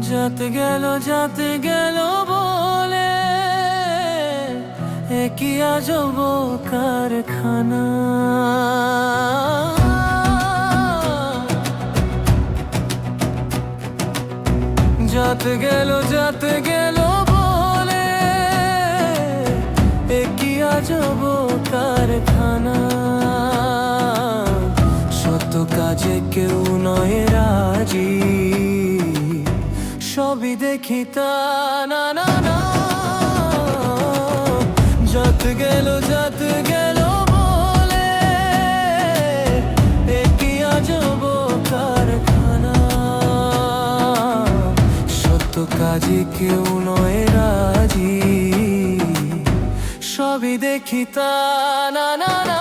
যাতে গেল বলে কি আজব কারখানা। যাতে গেল বলে কি আজব কারখানা। সত্য কাজে কেউ নয় রাজি, সবই দেখি তা না না না। যাতে গেল বলে কি আজব কারখানা। সত্য কাজে কেউ নয় রাজি, সবই দেখি তা না না না।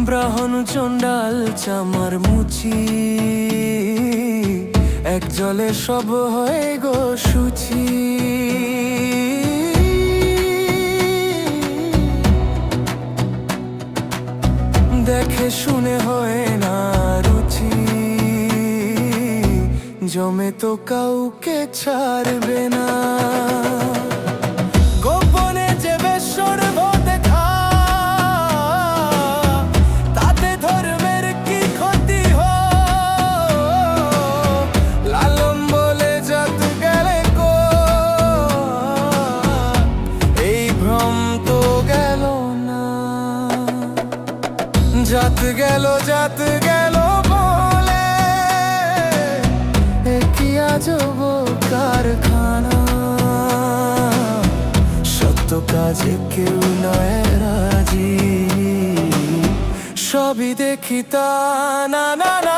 ব্রাহ্মণ চণ্ডাল চামার মুচি, এক জলে সব হয়ে গো শুচি। দেখে শুনে হয় না রুচি, জমে তো কাউকে ছাড়বে না। গোপনে যে বেশর দেখা, তাতে ধর্মের কি ক্ষতি হোক। লালন বলে জাত গেলে কো, এই ভ্রম তো গেল না। জাত গেল বলে কি আজব কারখানা। সত্য কাজে কেউ নয় রাজি, সবই দেখি তা না না না।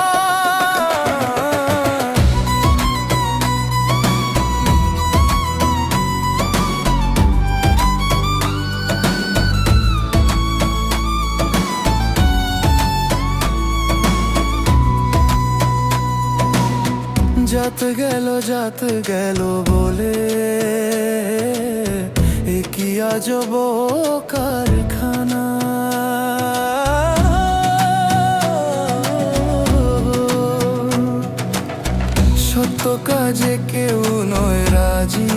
জাত গেল বলে কি আজব কারখানা। সত্য কাজে কেউ নয় রাজি,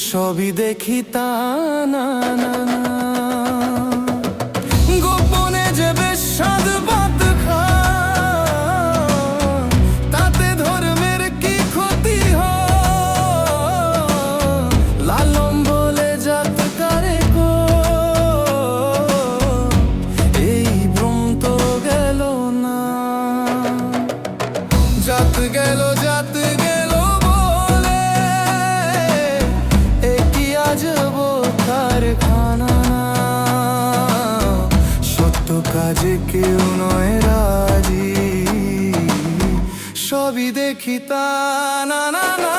সবই দেখি তা না না না। গোপনে যে বেশ স্বাদ ভাত খা, তাতে ধর্মের কি ক্ষতি হয়। লালন বলে জাত কারে কো, এই ভ্রম তো গেল না। জাত গেল বলে কি আজব কারখানা। সত্য কাজে কেউ নয় রাজি, সবই দেখি তা না না না।